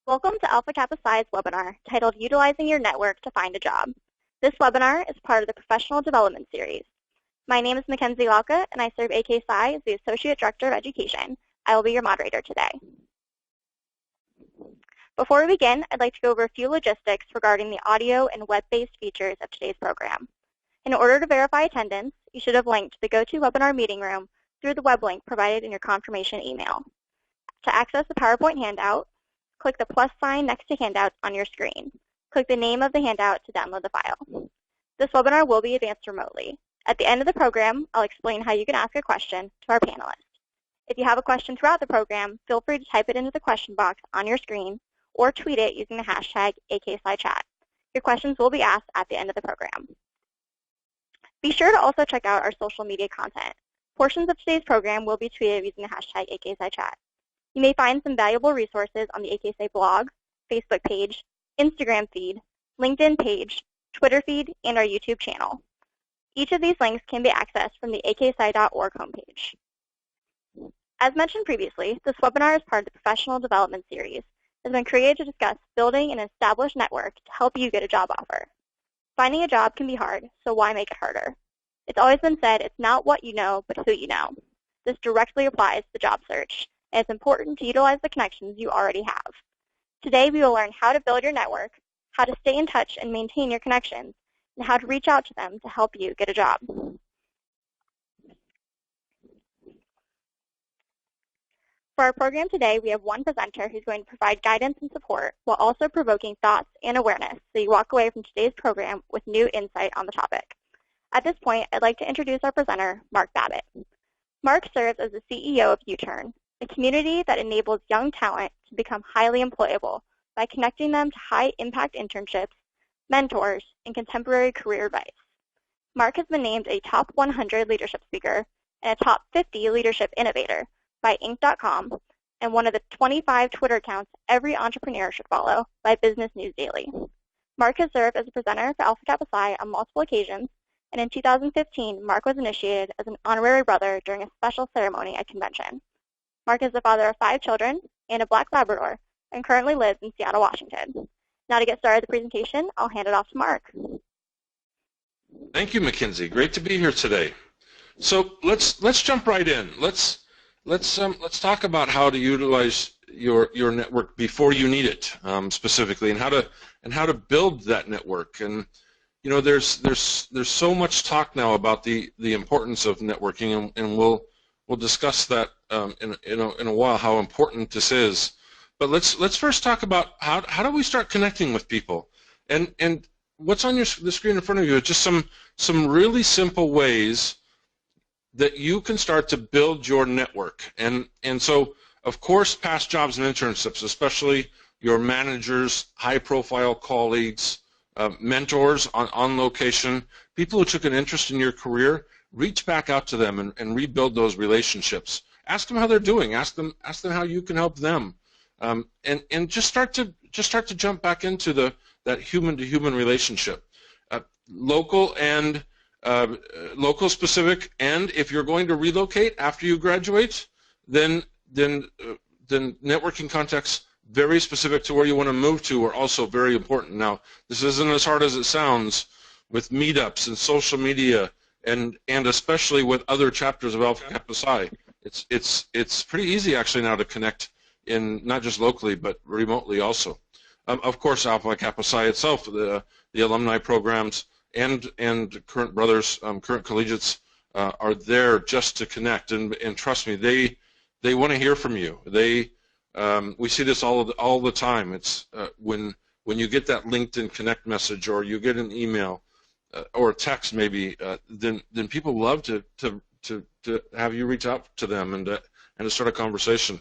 Welcome to Alpha Kappa Psi's webinar titled Utilizing Your Network to Find a Job. This webinar is part of the Professional Development Series. My name is Mackenzie Lauka, and I serve AK Psi as the Associate Director of Education. I will be your moderator today. Before we begin, I'd like to go over a few logistics regarding the audio and web-based features of today's program. In order to verify attendance, you should have linked to the GoToWebinar meeting room through the web link provided in your confirmation email. To access the PowerPoint handout, click the plus sign next to Handouts on your screen. Click the name of the handout to download the file. This webinar will be advanced remotely. At the end of the program, I'll explain how you can ask a question to our panelists. If you have a question throughout the program, feel free to type it into the question box on your screen or tweet it using the hashtag AKPsiChat. Your questions will be asked at the end of the program. Be sure to also check out our social media content. Portions of today's program will be tweeted using the hashtag AKPsiChat. You may find some valuable resources on the AKPsi blog, Facebook page, Instagram feed, LinkedIn page, Twitter feed, and our YouTube channel. Each of these links can be accessed from the akpsi.org homepage. As mentioned previously, this webinar is part of the Professional Development Series. It has been created to discuss building an established network to help you get a job offer. Finding a job can be hard, so why make it harder? It's always been said it's not what you know, but who you know. This directly applies to the job search, and it's important to utilize the connections you already have. Today, we will learn how to build your network, how to stay in touch and maintain your connections, and how to reach out to them to help you get a job. For our program today, we have one presenter who's going to provide guidance and support while also provoking thoughts and awareness so you walk away from today's program with new insight on the topic. At this point, I'd like to introduce our presenter, Mark Babbitt. Mark serves as the CEO of U-Turn, a community that enables young talent to become highly employable by connecting them to high-impact internships, mentors, and contemporary career advice. Mark has been named a top 100 leadership speaker and a top 50 leadership innovator by Inc.com and one of the 25 Twitter accounts every entrepreneur should follow by Business News Daily. Mark has served as a presenter for Alpha Kappa Psi on multiple occasions, and in 2015, Mark was initiated as an honorary brother during a special ceremony at convention. Mark is the father of 5 children and a black Labrador and currently lives in Seattle, Washington. Now to get started with the presentation, I'll hand it off to Mark. Thank you, Mackenzie. Great to be here today. So let's jump right in. Let's talk about how to utilize your network before you need it, specifically, and how to build that network. And you know, there's so much talk now about the importance of networking, and we'll discuss that in a while, how important this is. But let's first talk about how do we start connecting with people, and what's on the screen in front of you is just some really simple ways that you can start to build your network. And so, of course, past jobs and internships, especially your managers, high-profile colleagues, mentors on location, people who took an interest in your career, reach back out to them and rebuild those relationships. Ask them how they're doing. Ask them how you can help them, and just start to jump back into that human-to-human relationship, local and local specific. And if you're going to relocate after you graduate, then networking contacts very specific to where you want to move to are also very important. Now, this isn't as hard as it sounds with meetups and social media, and especially with other chapters of Alpha Kappa Psi. It's pretty easy actually now to connect in not just locally but remotely also. Of course, Alpha Kappa Psi itself, the alumni programs and current brothers, current collegiates are there just to connect. And trust me, they want to hear from you. We see this all the time. It's when you get that LinkedIn Connect message, or you get an email or a text maybe, then people love to have you reach out to them and to start a conversation.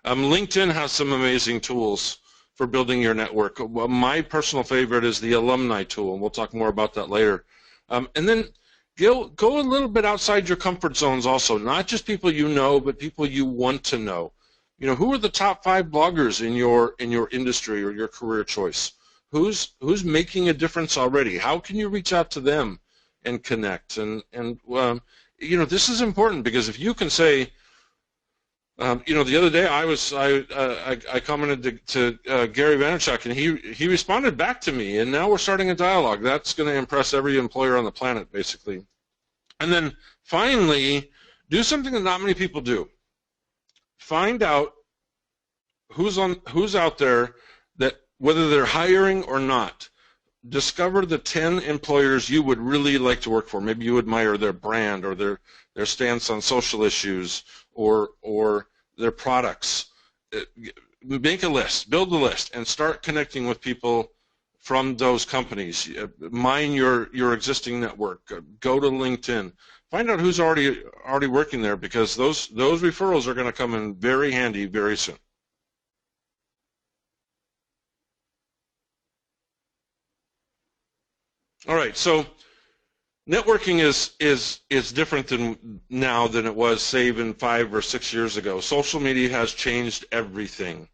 LinkedIn has some amazing tools for building your network. Well, my personal favorite is the alumni tool, and we'll talk more about that later. And then go a little bit outside your comfort zones also, not just people you know, but people you want to know. You know, who are the top 5 bloggers in your industry or your career choice? Who's making a difference already? How can you reach out to them and connect? And you know, this is important, because if you can say, The other day I commented to Gary Vaynerchuk, and he responded back to me, and now we're starting a dialogue. That's going to impress every employer on the planet, basically. And then finally, do something that not many people do. Find out who's out there, that whether they're hiring or not. Discover the 10 employers you would really like to work for. Maybe you admire their brand or their stance on social issues or their products. Make a list, build a list, and start connecting with people from those companies. Mine your existing network. Go to LinkedIn. Find out who's already working there, because those referrals are going to come in very handy very soon. All right, so networking is different now than it was, say, even 5 or 6 years ago. Social media has changed everything.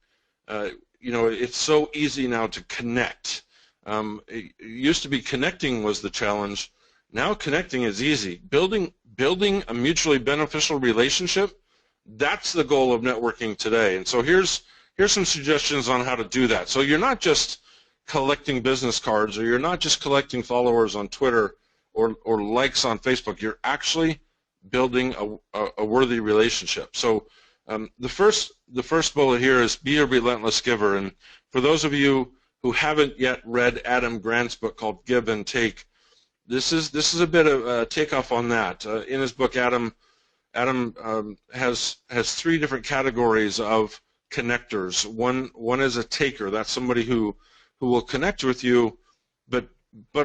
It's so easy now to connect. It used to be connecting was the challenge. Now connecting is easy. Building a mutually beneficial relationship, that's the goal of networking today. And so here's some suggestions on how to do that. So you're not just collecting business cards, or you're not just collecting followers on Twitter or likes on Facebook. You're actually building a worthy relationship. So the first bullet here is be a relentless giver. And for those of you who haven't yet read Adam Grant's book called Give and Take, this is a bit of a takeoff on that. In his book, Adam has 3 different categories of connectors. One is a taker. That's somebody who will connect with you, but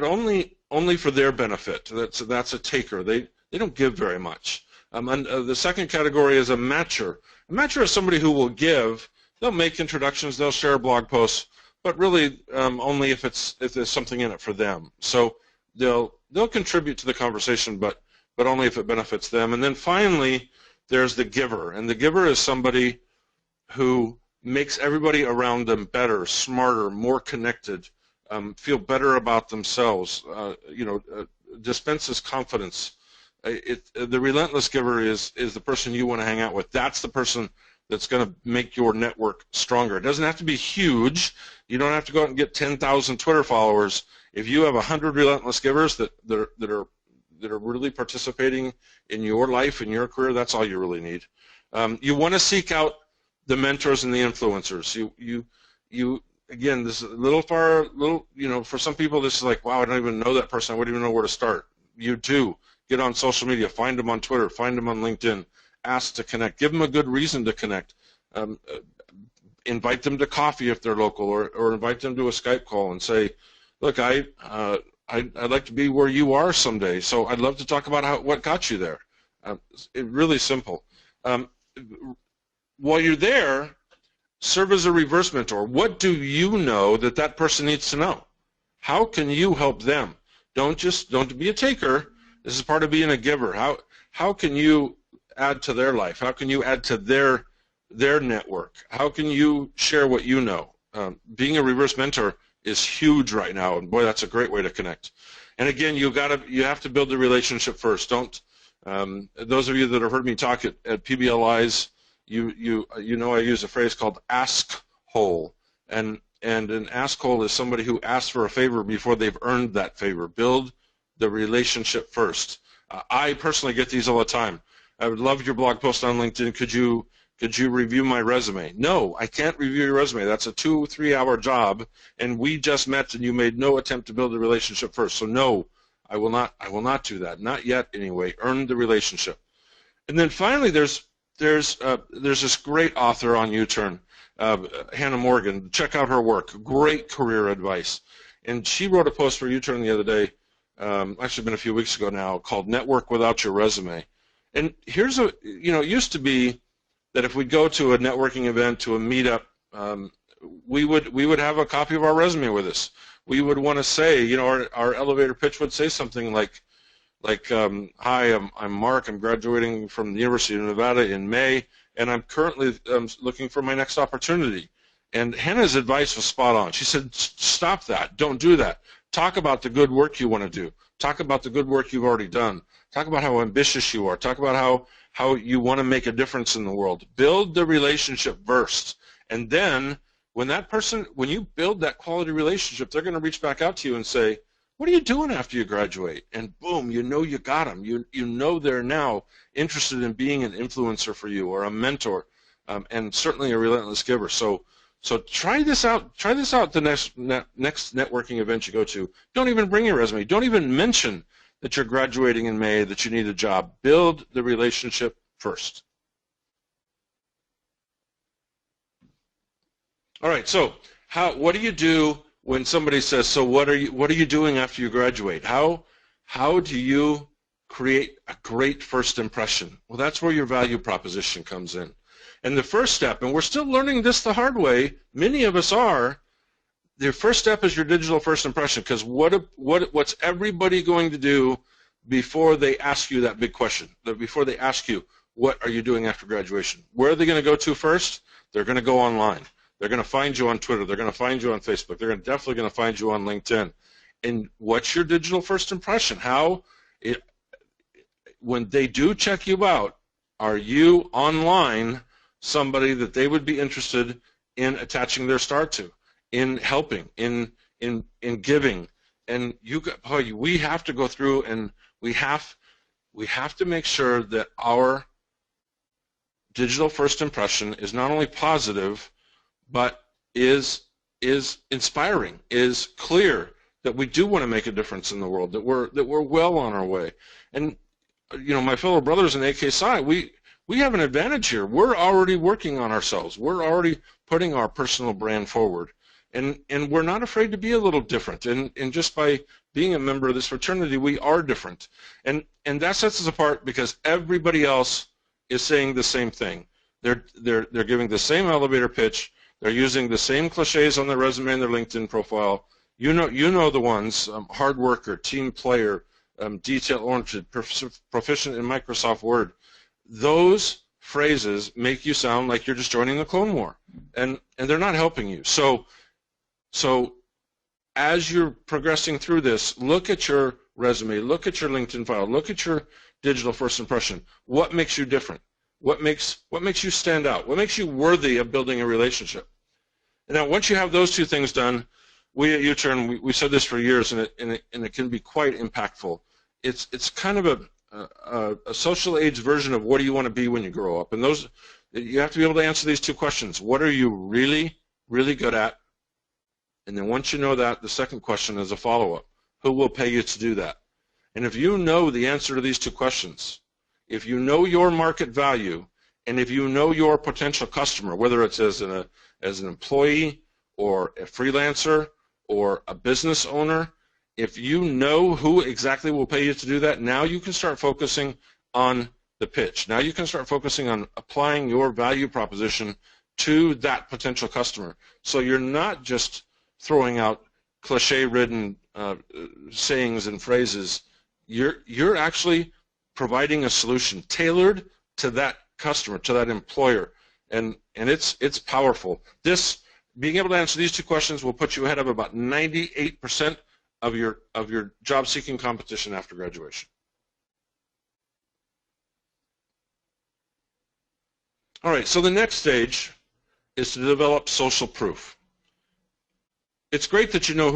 only for their benefit. That's a taker. They don't give very much. And the second category is a matcher. A matcher is somebody who will give. They'll make introductions. They'll share blog posts, but really only if there's something in it for them. So they'll contribute to the conversation, but only if it benefits them. And then finally, there's the giver, and the giver is somebody who makes everybody around them better, smarter, more connected, feel better about themselves, dispenses confidence. The relentless giver is the person you want to hang out with. That's the person that's going to make your network stronger. It doesn't have to be huge. You don't have to go out and get 10,000 Twitter followers. If you have 100 relentless givers that are really participating in your life, in your career, that's all you really need. You want to seek out the mentors and the influencers. You again, this is a little, for some people this is like, wow, I don't even know that person. I wouldn't even know where to start. You do. Get on social media. Find them on Twitter. Find them on LinkedIn. Ask to connect. Give them a good reason to connect. Invite them to coffee if they're local, or invite them to a Skype call and say, look, I'd like to be where you are someday, so I'd love to talk about what got you there. It's really simple. While you're there, serve as a reverse mentor. What do you know that person needs to know? How can you help them? Don't be a taker. This is part of being a giver. How can you add to their life? How can you add to their network? How can you share what you know? Being a reverse mentor is huge right now, and boy, that's a great way to connect. And again, you have to build the relationship first. Don't. Those of you that have heard me talk at PBLIs, you know I use a phrase called ask hole, and an ask hole is somebody who asks for a favor before they've earned that favor. Build the relationship first. I personally get these all the time. I would love your blog post on LinkedIn. Could you review my resume? No, I can't review your resume. That's a 2-3 hour job, and we just met, and you made no attempt to build a relationship first. So no, I will not do that. Not yet, anyway. Earn the relationship. And then finally, there's this great author on U-Turn, Hannah Morgan. Check out her work. Great career advice. And she wrote a post for U-Turn the other day, actually been a few weeks ago now, called "Network Without Your Resume." And here's it used to be that if we'd go to a networking event, to a meetup, we would have a copy of our resume with us. We would want to say, our elevator pitch would say something like, hi, I'm Mark. I'm graduating from the University of Nevada in May, and I'm currently looking for my next opportunity. And Hannah's advice was spot on. She said, stop that. Don't do that. Talk about the good work you want to do. Talk about the good work you've already done. Talk about how ambitious you are. Talk about how you want to make a difference in the world. Build the relationship first. And then when you build that quality relationship, they're going to reach back out to you and say, what are you doing after you graduate? And boom, you know you got them. You know they're now interested in being an influencer for you or a mentor, and certainly a relentless giver. So try this out. Try this out the next networking event you go to. Don't even bring your resume. Don't even mention that you're graduating in May, that you need a job. Build the relationship first. All right, so what do you do when somebody says, so what are you doing after you graduate? How do you create a great first impression? Well, that's where your value proposition comes in. And the first step, and we're still learning this the hard way, many of us are, the first step is your digital first impression, because what's everybody going to do before they ask you that big question, before they ask you, what are you doing after graduation? Where are they going to go to first? They're going to go online. They're going to find you on Twitter. They're going to find you on Facebook. They're definitely going to find you on LinkedIn. And what's your digital first impression? When they do check you out, are you online somebody that they would be interested in attaching their star to, in helping, in giving? And we have to go through, and we have to make sure that our digital first impression is not only positive, but is inspiring, is clear, that we do want to make a difference in the world, that we're well on our way. And my fellow brothers in AK Psi, we have an advantage here. We're already working on ourselves. We're already putting our personal brand forward, and we're not afraid to be a little different. And just by being a member of this fraternity, we are different, and that sets us apart, because everybody else is saying the same thing. They're giving the same elevator pitch. They're using the same cliches on their resume and their LinkedIn profile. You know the ones: hard worker, team player, detail-oriented, proficient in Microsoft Word. Those phrases make you sound like you're just joining the Clone War, and they're not helping you. So as you're progressing through this, look at your resume, look at your LinkedIn file, look at your digital first impression. What makes you different? What makes you stand out? What makes you worthy of building a relationship? And now, once you have those two things done, we at U-Turn, we said this for years, and it can be quite impactful. It's kind of a social age version of what do you want to be when you grow up. And you have to be able to answer these two questions. What are you really, really good at? And then once you know that, the second question is a follow-up. Who will pay you to do that? And if you know the answer to these two questions, if you know your market value, and if you know your potential customer, whether it's as an employee or a freelancer or a business owner, if you know who exactly will pay you to do that, now you can start focusing on the pitch. Now you can start focusing on applying your value proposition to that potential customer. So you're not just throwing out cliche-ridden sayings and phrases. You're actually providing a solution tailored to that customer, to that employer, and it's powerful. Being able to answer these two questions will put you ahead of about 98% of your job-seeking competition after graduation. All right, so the next stage is to develop social proof. It's great that you know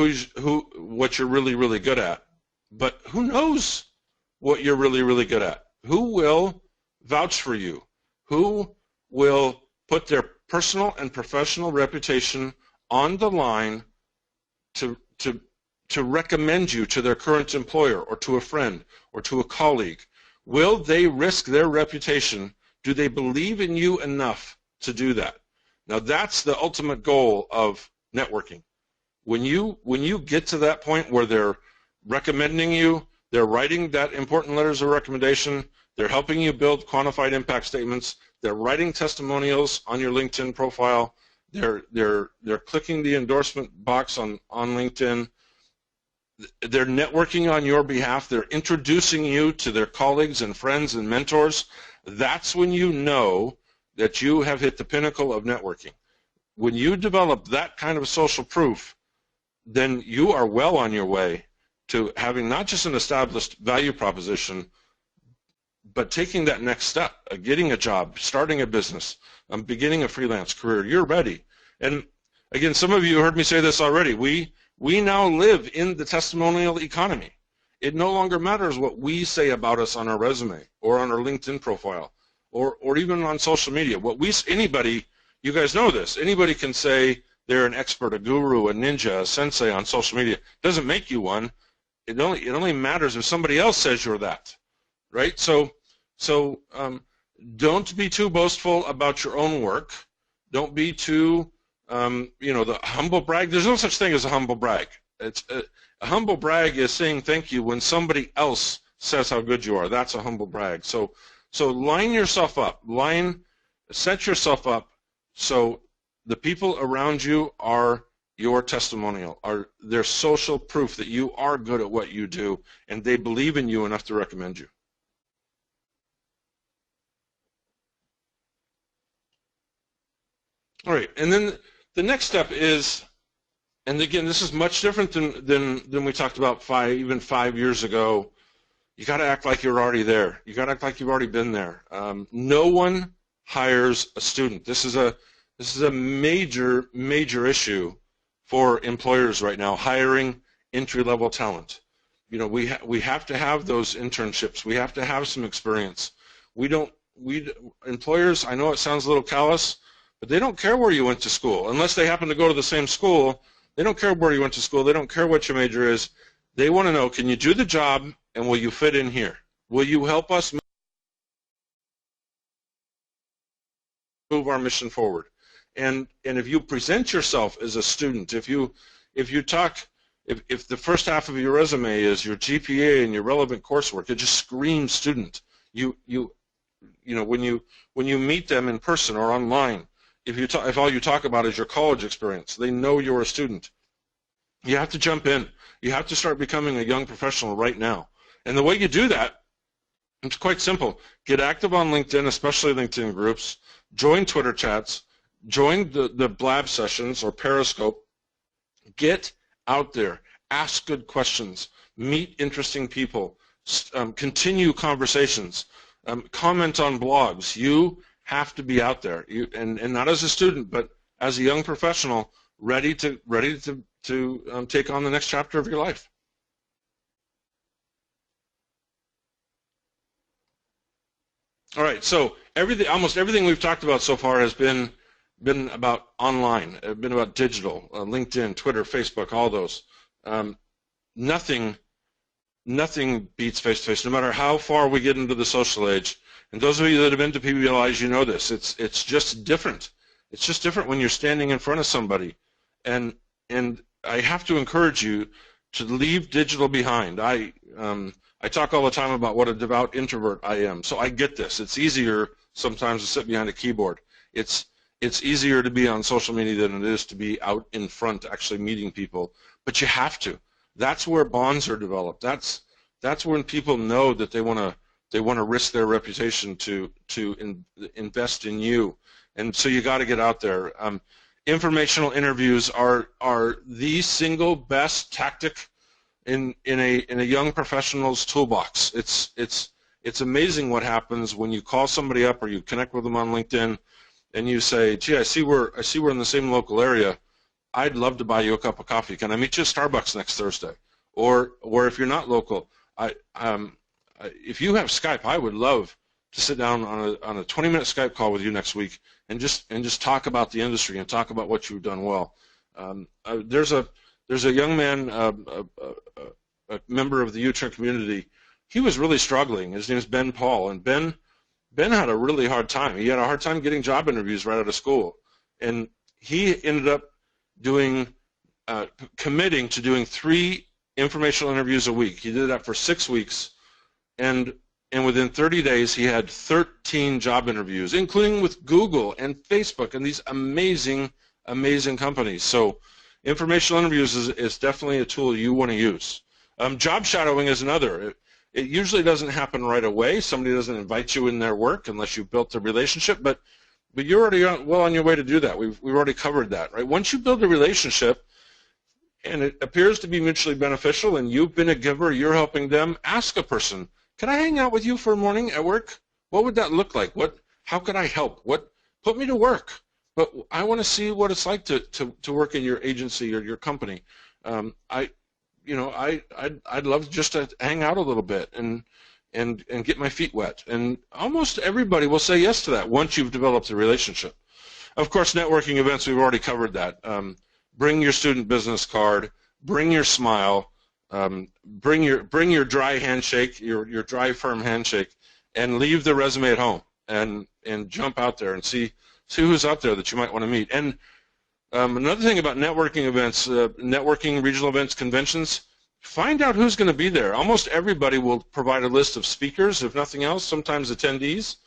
what you're really, really good at, but who knows what you're really, really good at? Who will vouch for you? Who will put their personal and professional reputation on the line to recommend you to their current employer or to a friend or to a colleague? Will they risk their reputation? Do they believe in you enough to do that? Now that's the ultimate goal of networking. When you get to that point where they're recommending you, they're writing that important letters of recommendation, they're helping you build quantified impact statements, they're writing testimonials on your LinkedIn profile, they're clicking the endorsement box on LinkedIn, they're networking on your behalf, they're introducing you to their colleagues and friends and mentors, that's when you know that you have hit the pinnacle of networking. When you develop that kind of social proof, then you are well on your way to having not just an established value proposition, but taking that next step, getting a job, starting a business, beginning a freelance career, you're ready. And again, some of you heard me say this already. We now live in the testimonial economy. It no longer matters what we say about us on our resume or on our LinkedIn profile or even on social media. Anybody, you guys know this, anybody can say they're an expert, a guru, a ninja, a sensei on social media. It doesn't make you one. It only matters if somebody else says you're that, right? So don't be too boastful about your own work. Don't be too, the humble brag. There's no such thing as a humble brag. It's a humble brag is saying thank you when somebody else says how good you are. That's a humble brag. So line yourself up. Set yourself up so the people around you are your testimonial, are their social proof that you are good at what you do, and they believe in you enough to recommend you. All right, and then the next step is, and again, this is much different than we talked about even 5 years ago. You got to act like you're already there. You got to act like you've already been there. No one hires a student. This is a major issue for employers right now, hiring entry-level talent. We have to have those internships. We have to have some experience. Employers, I know it sounds a little callous, but they don't care where you went to school. Unless they happen to go to the same school, they don't care where you went to school. They don't care what your major is. They want to know, can you do the job and will you fit in here? Will you help us move our mission forward? And if you present yourself as a student, if the first half of your resume is your GPA and your relevant coursework, it just screams student. When you meet them in person or online, if all you talk about is your college experience, they know you're a student. You have to jump in. You have to start becoming a young professional right now. And the way you do that, it's quite simple. Get active on LinkedIn, especially LinkedIn groups. Join Twitter chats. Join the Blab sessions or Periscope. Get out there. Ask good questions. Meet interesting people. Continue conversations. Comment on blogs. You have to be out there. And not as a student, but as a young professional, ready to take on the next chapter of your life. All right. So almost everything we've talked about so far has been about online, been about digital, LinkedIn, Twitter, Facebook, all those. Nothing beats face-to-face, no matter how far we get into the social age. And those of you that have been to PBLIs, you know this. It's just different. It's just different when you're standing in front of somebody. And I have to encourage you to leave digital behind. I talk all the time about what a devout introvert I am, so I get this. It's easier sometimes to sit behind a keyboard. It's easier to be on social media than it is to be out in front actually meeting people, but you have to. That's where bonds are developed. That's when people know that they want to risk their reputation to invest in you, and so you got to get out there. Informational interviews are the single best tactic in a young professional's toolbox. It's amazing what happens when you call somebody up or you connect with them on LinkedIn, and you say, "Gee, I see we're in the same local area. I'd love to buy you a cup of coffee. Can I meet you at Starbucks next Thursday?" Or if you're not local, if you have Skype, I would love to sit down on a 20-minute Skype call with you next week and just talk about the industry and talk about what you've done well. There's a young man, a member of the U-turn community. He was really struggling. His name is Ben Paul, and Ben had a really hard time. He had a hard time getting job interviews right out of school, and he ended up committing to doing 3 informational interviews a week. He did that for 6 weeks, and within 30 days he had 13 job interviews, including with Google and Facebook and these amazing companies. So informational interviews is definitely a tool you want to use. Job shadowing is another. It usually doesn't happen right away. Somebody doesn't invite you in their work unless you've built a relationship, but you're already well on your way to do that. We've already covered that, right? Once you build a relationship and it appears to be mutually beneficial and you've been a giver, you're helping them, ask a person, can I hang out with you for a morning at work? What would that look like? How could I help? Put me to work. But I want to see what it's like to work in your agency or your company. I'd love just to hang out a little bit and get my feet wet. And almost everybody will say yes to that once you've developed a relationship. Of course, networking events, we've already covered that. Bring your student business card, bring your smile, bring your dry handshake, your dry firm handshake, and leave the resume at home and jump out there and see who's out there that you might want to meet. And another thing about networking events, networking, regional events, conventions, find out who's going to be there. Almost everybody will provide a list of speakers, if nothing else, sometimes attendees.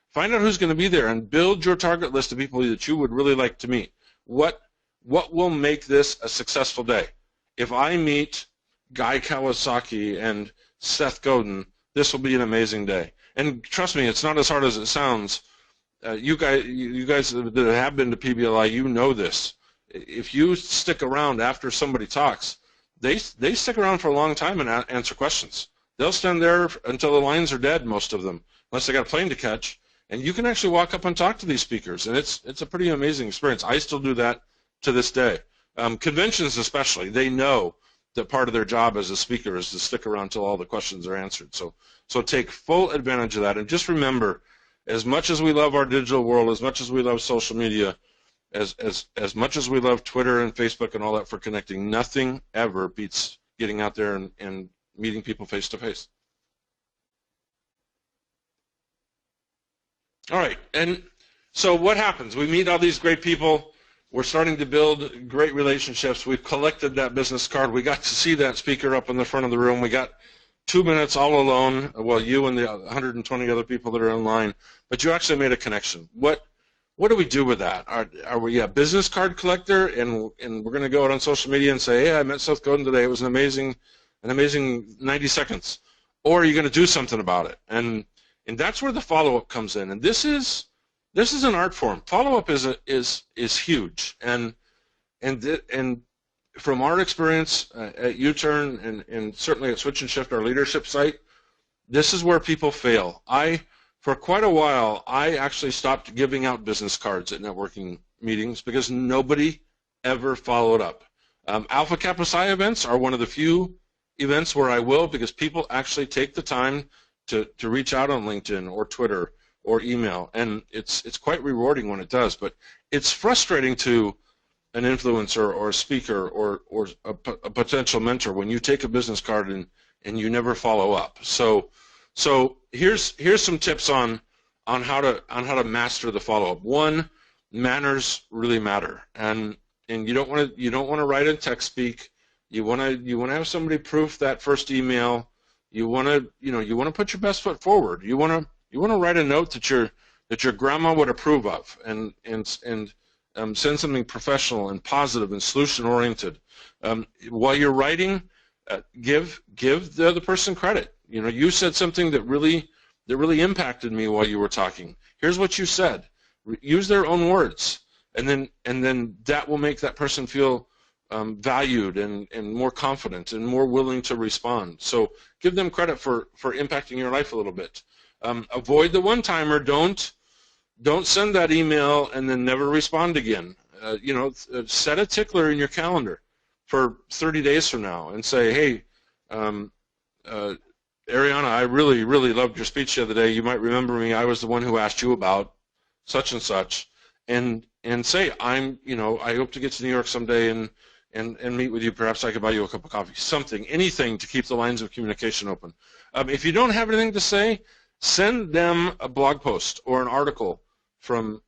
Find out who's going to be there and build your target list of people that you would really like to meet. What will make this a successful day? If I meet Guy Kawasaki and Seth Godin, this will be an amazing day. And trust me, it's not as hard as it sounds. You guys that have been to PBLI, you know this. If you stick around after somebody talks, they stick around for a long time and answer questions. They'll stand there until the lines are dead, most of them, unless they got a plane to catch. And you can actually walk up and talk to these speakers, and it's a pretty amazing experience. I still do that to this day. Conventions especially, they know that part of their job as a speaker is to stick around until all the questions are answered. So take full advantage of that, and just remember, as much as we love our digital world, as much as we love social media, as much as we love Twitter and Facebook and all that for connecting, nothing ever beats getting out there and meeting people face to face. All right, and so what happens? We meet all these great people. We're starting to build great relationships. We've collected that business card. We got to see that speaker up in the front of the room. We got 2 minutes all alone, well, you and the 120 other people that are online, but you actually made a connection. What do we do with that? Are we a business card collector, and we're going to go out on social media and say, hey, I met Seth Godin today. It was an amazing 90 seconds. Or are you going to do something about it? And that's where the follow-up comes in. And this is an art form. Follow-up is huge. And from our experience at U-Turn and certainly at Switch and Shift, our leadership site, this is where people fail. For quite a while, I actually stopped giving out business cards at networking meetings because nobody ever followed up. Alpha Kappa Psi events are one of the few events where I will, because people actually take the time to reach out on LinkedIn or Twitter or email, and it's quite rewarding when it does. But it's frustrating to an influencer or a speaker or a potential mentor when you take a business card and you never follow up. So here's some tips on how to master the follow-up. One, manners really matter, and you don't want to write in text speak. You want to have somebody proof that first email. You want to put your best foot forward. You want to write a note that your grandma would approve of, and send something professional and positive and solution oriented. While you're writing, give the other person credit. You said something that really impacted me while you were talking. Here's what you said. Use their own words, and then that will make that person feel valued and more confident and more willing to respond. So give them credit for impacting your life a little bit. Avoid the one-timer. Don't send that email and then never respond again. Set a tickler in your calendar for 30 days from now and say, hey, Ariana, I really, really loved your speech the other day. You might remember me. I was the one who asked you about such and such, and say, I hope to get to New York someday and meet with you. Perhaps I could buy you a cup of coffee. Something, anything to keep the lines of communication open. If you don't have anything to say, send them a blog post or an article from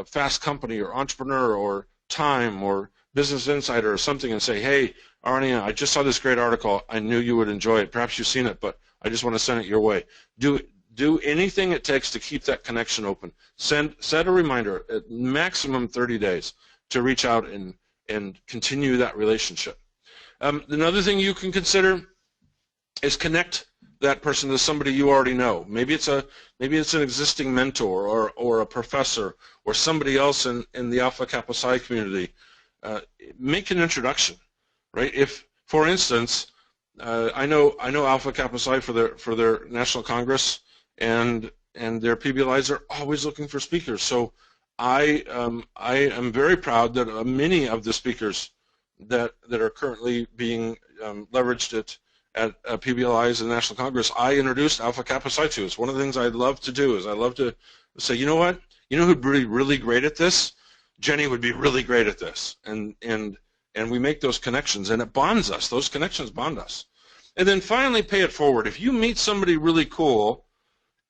Fast Company or Entrepreneur or Time or Business Insider or something, and say, hey, Arnie, I just saw this great article. I knew you would enjoy it. Perhaps you've seen it, but I just want to send it your way. Do anything it takes to keep that connection open. Set a reminder at maximum 30 days to reach out and continue that relationship. Another thing you can consider is connect that person to somebody you already know. Maybe it's an existing mentor or a professor or somebody else in the Alpha Kappa Psi community. Make an introduction, right? If, for instance, I know Alpha Kappa Psi for their National Congress, and their PBLIs are always looking for speakers. So I am very proud that many of the speakers that are currently being leveraged at PBLIs and National Congress, I introduced Alpha Kappa Psi to. It's one of the things I love to do. Is I love to say, you know what? You know who'd be really great at this? Jenny would be really great at this, and we make those connections, and it bonds us. Those connections bond us. And then finally, pay it forward. If you meet somebody really cool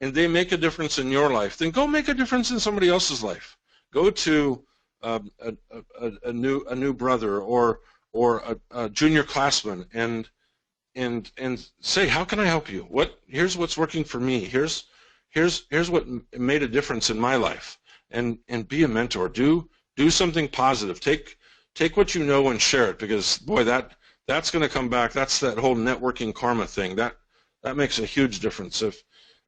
and they make a difference in your life, then go make a difference in somebody else's life. Go to a new brother or a junior classman and say, how can I help you? Here's what's working for me. Here's what made a difference in my life. And be a mentor. Do something positive. Take what you know and share it, because boy, that's going to come back. That's that whole networking karma thing. That makes a huge difference. And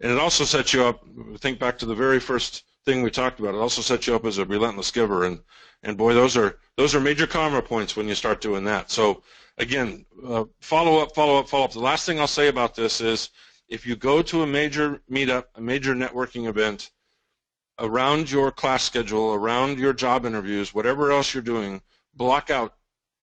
it also sets you up. Think back to the very first thing we talked about. It also sets you up as a relentless giver, and boy, those are major karma points when you start doing that. So again, follow up. The last thing I'll say about this is, if you go to a major meetup, a major networking event, around your class schedule, around your job interviews, whatever else you're doing, block out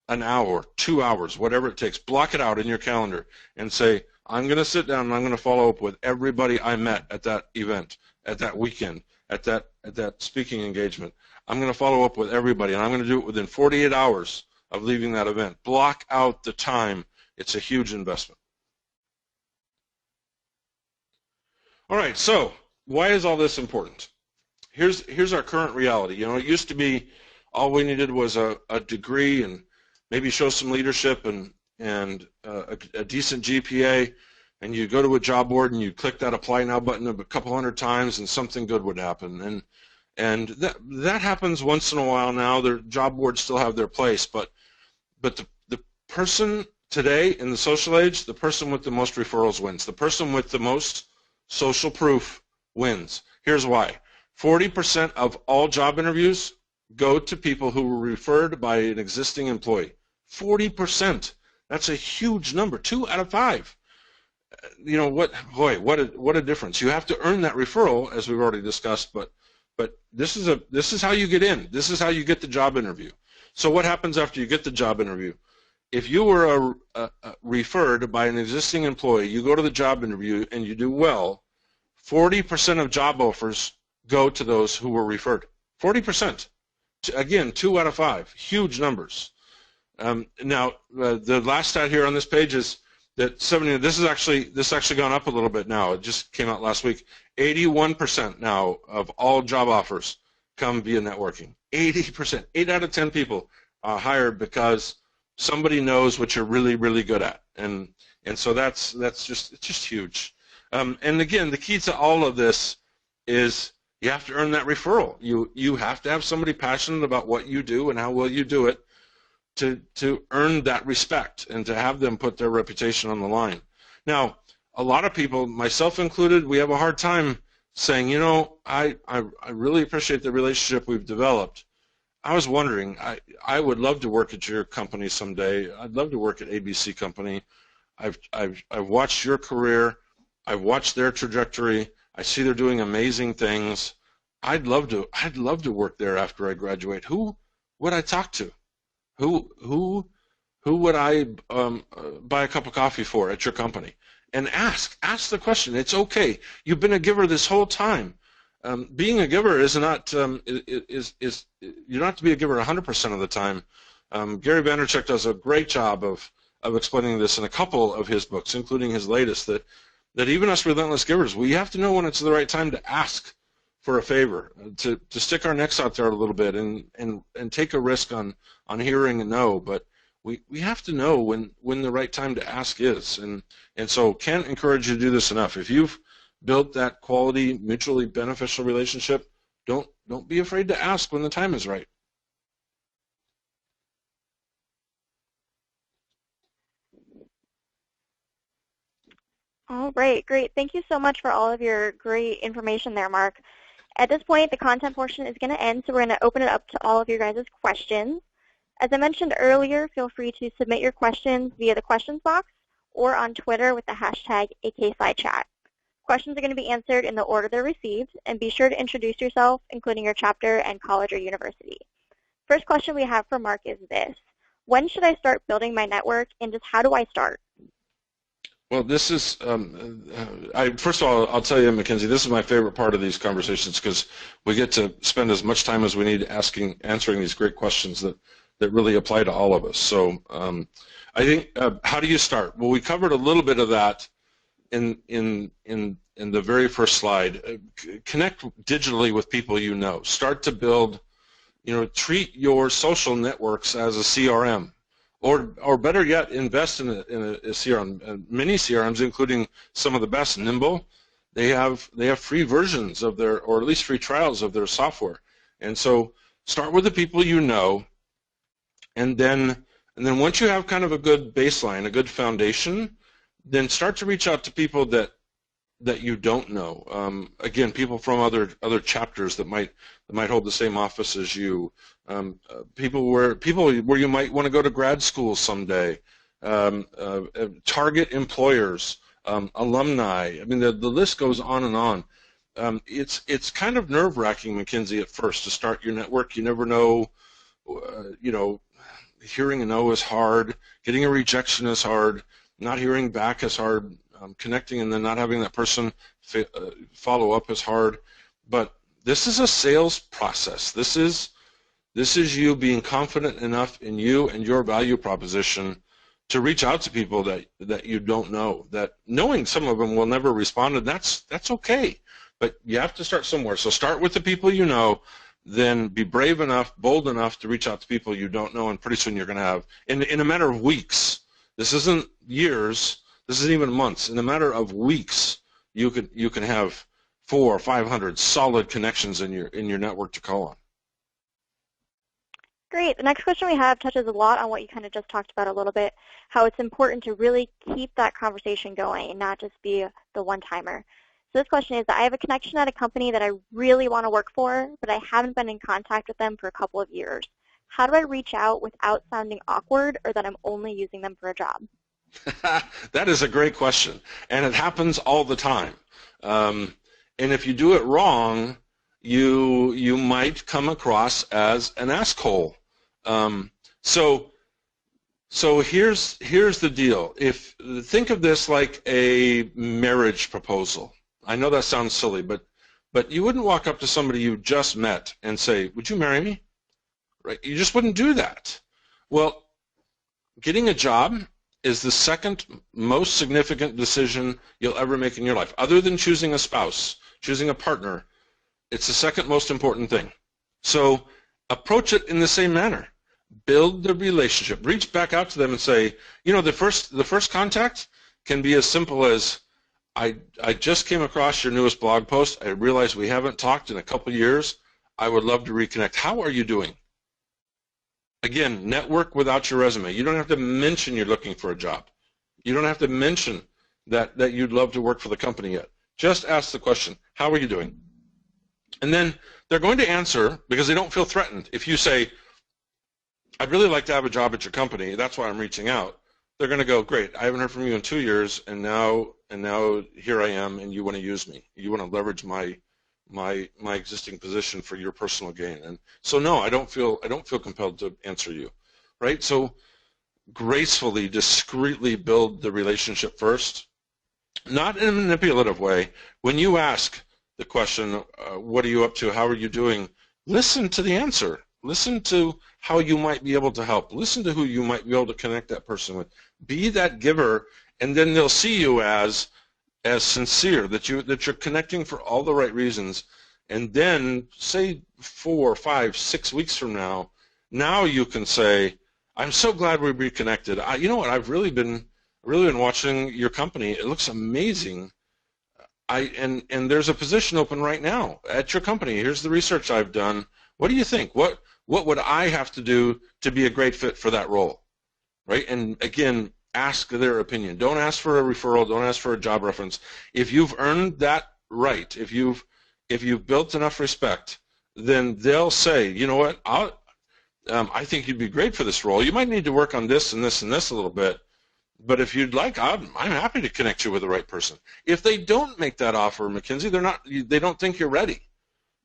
an hour, 2 hours, whatever it takes. Block it out in your calendar and say, I'm going to sit down and I'm going to follow up with everybody I met at that event, at that weekend, at that speaking engagement. I'm going to follow up with everybody, and I'm going to do it within 48 hours of leaving that event. Block out the time. It's a huge investment. All right, so why is all this important? Here's our current reality. You know, it used to be all we needed was a degree and maybe show some leadership and a decent GPA, and you go to a job board and you click that apply now button a couple hundred times and something good would happen. And that happens once in a while now. The job boards still have their place, but the person today in the social age, the person with the most referrals wins. The person with the most social proof wins. Here's why. 40% of all job interviews go to people who were referred by an existing employee. 40%. That's a huge number. 2 out of 5. You know what? Boy, what a difference. You have to earn that referral, as we've already discussed. But this is how you get in. This is how you get the job interview. So what happens after you get the job interview? If you were referred by an existing employee, you go to the job interview and you do well. 40% of job offers go to those who were referred. 40%. Again, 2 out of 5. Huge numbers. Now, the last stat here on this page is that this has actually gone up a little bit now. It just came out last week. 81% now of all job offers come via networking. 80%. 8 out of 10 people are hired because somebody knows what you're really, really good at, and so it's just huge. And again, the key to all of this is you have to earn that referral. You have to have somebody passionate about what you do and how well you do it to earn that respect and to have them put their reputation on the line. Now, a lot of people, myself included, we have a hard time saying, you know, I really appreciate the relationship we've developed. I was wondering, I would love to work at your company someday. I'd love to work at ABC Company. I've watched your career. I've watched their trajectory. I see they're doing amazing things. I'd love to work there after I graduate. Who would I talk to? Who would I buy a cup of coffee for at your company? And ask the question. It's okay. You've been a giver this whole time. Being a giver is not you don't have to be a giver 100% of the time. Gary Vaynerchuk does a great job of explaining this in a couple of his books, including his latest, that even us relentless givers, we have to know when it's the right time to ask for a favor, to stick our necks out there a little bit and take a risk on hearing a no. But we have to know when the right time to ask is, and so can't encourage you to do this enough. If you've built that quality, mutually beneficial relationship, don't be afraid to ask when the time is right. All right, great. Thank you so much for all of your great information there, Mark. At this point, the content portion is going to end, so we're going to open it up to all of your guys' questions. As I mentioned earlier, feel free to submit your questions via the questions box or on Twitter with the hashtag AKSciChat. Questions are going to be answered in the order they're received, and be sure to introduce yourself, including your chapter and college or university. First question we have for Mark is this: when should I start building my network, and just how do I start? Well, this is, first of all, I'll tell you, Mackenzie, this is my favorite part of these conversations because we get to spend as much time as we need answering these great questions that really apply to all of us. So I think, how do you start? Well, we covered a little bit of that in the very first slide. Connect digitally with people you know. Start to build, treat your social networks as a CRM. Or better yet, invest in a CRM. Many CRMs, including some of the best, Nimble, they have free versions of their, or at least free trials of their software. And so start with the people you know, and then once you have kind of a good baseline, a good foundation, then start to reach out to people that you don't know. Again, people from other chapters that might hold the same office as you. People where you might want to go to grad school someday. Target employers, alumni. I mean, the list goes on and on. It's kind of nerve-wracking, Mackenzie, at first to start your network. You never know. Hearing a no is hard. Getting a rejection is hard. Not hearing back is hard. Connecting and then not having that person follow up is hard. But this is a sales process. This is you being confident enough in you and your value proposition to reach out to people that you don't know. That knowing some of them will never respond, and that's okay. But you have to start somewhere. So start with the people you know, then be brave enough, bold enough to reach out to people you don't know, and pretty soon you're going to have, in a matter of weeks. This isn't years. This isn't even months. In a matter of weeks, you can have 400 or 500 solid connections in your network to call on. Great. The next question we have touches a lot on what you kind of just talked about a little bit, how it's important to really keep that conversation going and not just be the one-timer. So this question is that I have a connection at a company that I really want to work for, but I haven't been in contact with them for a couple of years. How do I reach out without sounding awkward or that I'm only using them for a job? That is a great question, and it happens all the time. And if you do it wrong, you might come across as an asshole. So here's the deal. Think of this like a marriage proposal. I know that sounds silly, but you wouldn't walk up to somebody you just met and say, "Would you marry me?" Right? You just wouldn't do that. Well, getting a job is the second most significant decision you'll ever make in your life. Other than choosing a spouse, choosing a partner, it's the second most important thing. So approach it in the same manner. Build the relationship. Reach back out to them and say, the first contact can be as simple as, I just came across your newest blog post. I realize we haven't talked in a couple years. I would love to reconnect. How are you doing? Again, network without your resume. You don't have to mention you're looking for a job. You don't have to mention that you'd love to work for the company yet. Just ask the question, how are you doing? And then they're going to answer because they don't feel threatened. If you say, I'd really like to have a job at your company, that's why I'm reaching out, they're going to go, great, I haven't heard from you in 2 years, and now here I am, and you want to use me. You want to leverage my existing position for your personal gain. And so no, I don't feel compelled to answer you, right? So gracefully, discreetly build the relationship first, not in a manipulative way. When you ask the question, what are you up to? How are you doing? Listen to the answer. Listen to how you might be able to help. Listen to who you might be able to connect that person with. Be that giver, and then they'll see you as sincere, that you're connecting for all the right reasons. And then say 4, 5, 6 weeks from now you can say, I'm so glad we reconnected. You know what? I've really been watching your company. It looks amazing. And there's a position open right now at your company. Here's the research I've done. What do you think? What would I have to do to be a great fit for that role? Right? And again, ask their opinion. Don't ask for a referral. Don't ask for a job reference. If you've earned that right, if you've built enough respect, then they'll say, you know what, I think you'd be great for this role. You might need to work on this and this and this a little bit, But if you'd like, I'm happy to connect you with the right person. If they don't make that offer, Mackenzie, they don't think you're ready,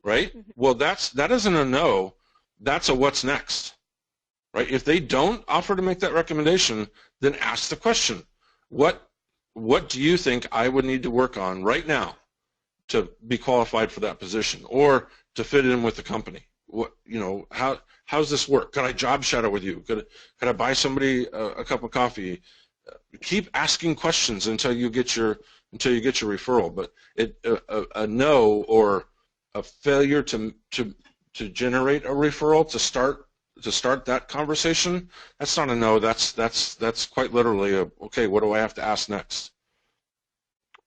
right? Mhm. Well, that isn't a no. That's a what's next, right? If they don't offer to make that recommendation, then ask the question, what do you think I would need to work on right now to be qualified for that position or to fit in with the company? What, how's this work? Could I job shadow with you? Could I buy somebody a cup of coffee? Keep asking questions until you get your referral. But a no or a failure to generate a referral to start that conversation, that's not a no. That's quite literally a, okay, what do I have to ask next?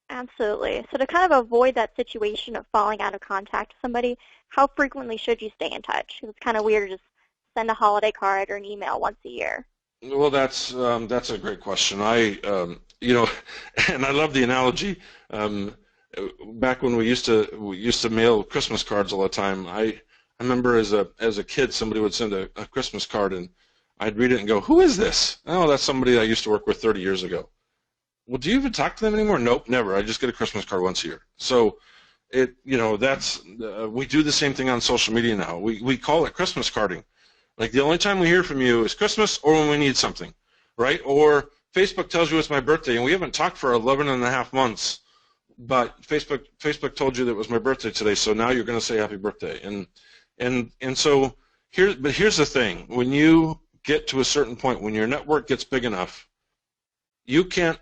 Absolutely. So to kind of avoid that situation of falling out of contact with somebody, how frequently should you stay in touch? 'Cause it's kind of weird to just send a holiday card or an email once a year. Well, that's a great question. And I love the analogy. Back when we used to mail Christmas cards all the time. I remember as a kid, somebody would send a Christmas card, and I'd read it and go, "Who is this?" Oh, that's somebody I used to work with 30 years ago. Well, do you even talk to them anymore? Nope, never. I just get a Christmas card once a year. So we do the same thing on social media now. We call it Christmas carding. Like the only time we hear from you is Christmas or when we need something, right? Or Facebook tells you it's my birthday, and we haven't talked for 11 and a half months, but Facebook told you that it was my birthday today, so now you're going to say happy birthday. And so here's the thing. When you get to a certain point, when your network gets big enough, you can't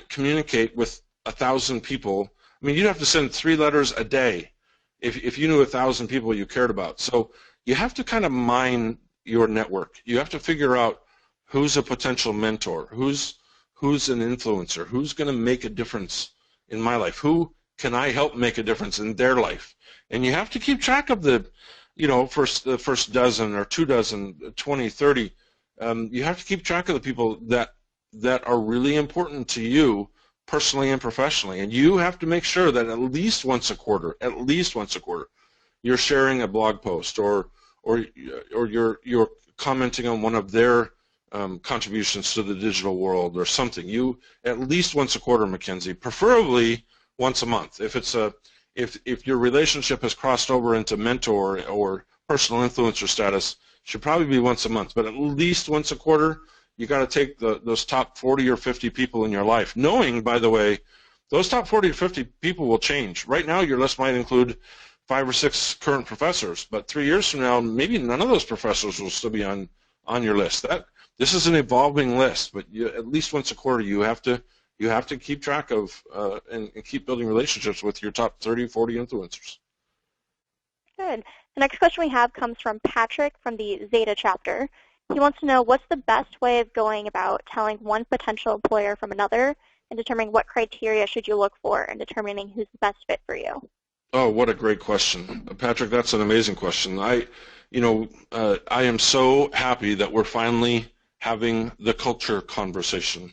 communicate with 1,000 people. I mean, you'd have to send 3 letters a day if you knew 1,000 people you cared about. So you have to kind of mine your network. You have to figure out who's a potential mentor, who's an influencer, who's going to make a difference in my life, who can I help make a difference in their life. And you have to keep track of the first dozen or 2 dozen, 20, 30. You have to keep track of the people that are really important to you personally and professionally. And you have to make sure that at least once a quarter, you're sharing a blog post or you're commenting on one of their contributions to the digital world or something. You at least once a quarter, Mackenzie, preferably once a month. If your relationship has crossed over into mentor or personal influencer status, it should probably be once a month, but at least once a quarter. You got to take those top 40 or 50 people in your life, knowing, by the way, those top 40 to 50 people will change. Right now, your list might include 5 or 6 current professors, but 3 years from now, maybe none of those professors will still be on your list. This is an evolving list, but at least once a quarter, you have to keep track of and keep building relationships with your top 30, 40 influencers. Good. The next question we have comes from Patrick from the Zeta chapter. He wants to know, what's the best way of going about telling one potential employer from another and determining what criteria should you look for in determining who's the best fit for you? Oh, what a great question. Patrick, that's an amazing question. I am so happy that we're finally having the culture conversation.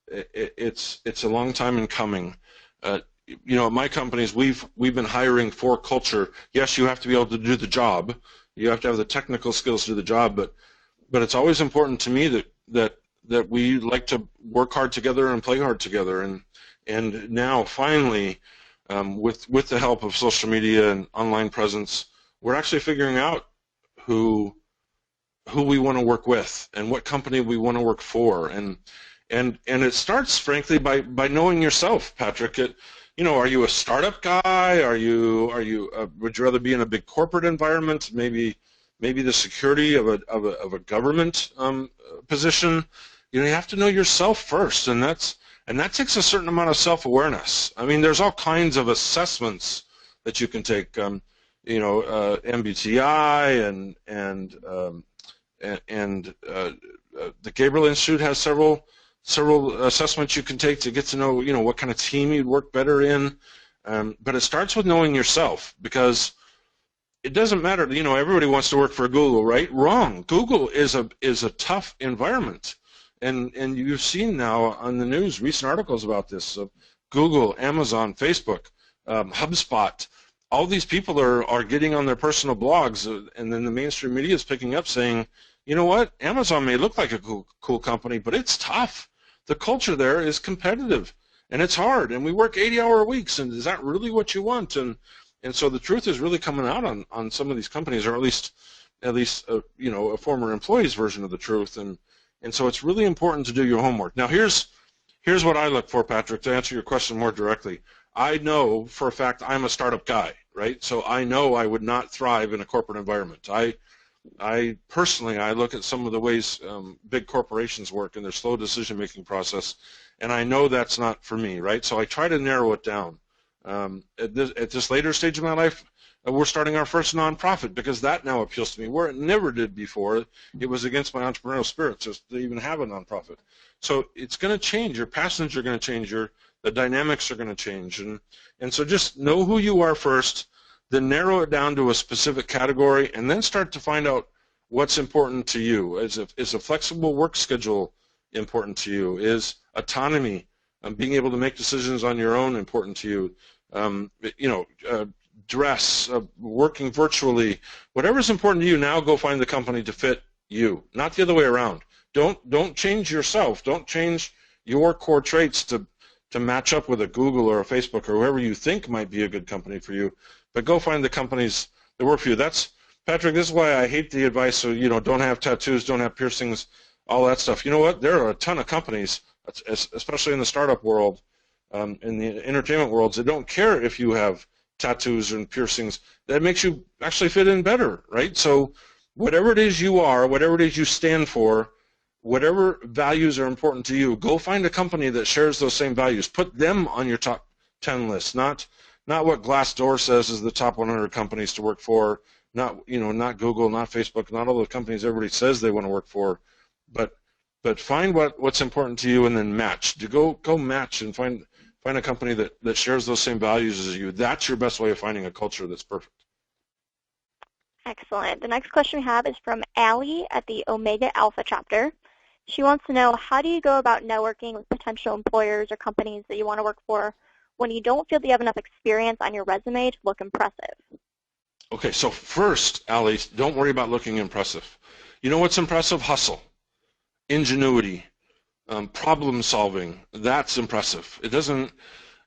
It's a long time in coming. At my companies, we've been hiring for culture. Yes, you have to be able to do the job. You have to have the technical skills to do the job, but it's always important to me that we like to work hard together and play hard together. And now finally, with the help of social media and online presence, we're actually figuring out who we want to work with and what company we want to work for. And it starts, frankly, by knowing yourself, Patrick. Are you a startup guy? Would you rather be in a big corporate environment? Maybe the security of a government position. You have to know yourself first, and that takes a certain amount of self-awareness. I mean, there's all kinds of assessments that you can take. MBTI and the Gabriel Institute has several assessments you can take to get to know, what kind of team you'd work better in. But it starts with knowing yourself, because it doesn't matter, everybody wants to work for Google, right? Wrong. Google is a tough environment. And you've seen now on the news recent articles about this. Google, Amazon, Facebook, HubSpot, all these people are getting on their personal blogs, and then the mainstream media is picking up saying, you know what? Amazon may look like a cool company, but it's tough. The culture there is competitive, and it's hard, and we work 80-hour weeks, and is that really what you want? And so the truth is really coming out on some of these companies, or at least you know, a former employee's version of the truth, and so it's really important to do your homework. Now here's what I look for, Patrick, to answer your question more directly. I know for a fact I'm a startup guy, right? So I know I would not thrive in a corporate environment. I personally, I look at some of the ways big corporations work and their slow decision-making process, and I know that's not for me, right? So I try to narrow it down. At this later stage of my life, we're starting our first nonprofit because that now appeals to me, where it never did before. It was against my entrepreneurial spirit just to even have a nonprofit. So it's going to change. Your passions are going to change. The dynamics are going to change. And so just know who you are first, then narrow it down to a specific category, and then start to find out what's important to you. Is a flexible work schedule important to you? Is autonomy, being able to make decisions on your own, important to you? Dress, working virtually, whatever is important to you. Now go find the company to fit you, not the other way around. Don't change yourself. Don't change your core traits to match up with a Google or a Facebook or whoever you think might be a good company for you. But go find the companies that work for you. That's, Patrick, this is why I hate the advice of, don't have tattoos, don't have piercings, all that stuff. You know what? There are a ton of companies, especially in the startup world, in the entertainment worlds, that don't care if you have tattoos and piercings. That makes you actually fit in better, right? So whatever it is you are, whatever it is you stand for, whatever values are important to you, go find a company that shares those same values. Put them on your top 10 list, not what Glassdoor says is the top 100 companies to work for, not Google, not Facebook, not all the companies everybody says they want to work for, but find what's important to you and then match. Go match and find a company that shares those same values as you. That's your best way of finding a culture that's perfect. Excellent. The next question we have is from Allie at the Omega Alpha chapter. She wants to know, how do you go about networking with potential employers or companies that you want to work for when you don't feel that you have enough experience on your resume to look impressive? Okay, so first, Allie, don't worry about looking impressive. You know what's impressive? Hustle, ingenuity, problem solving. That's impressive. It doesn't,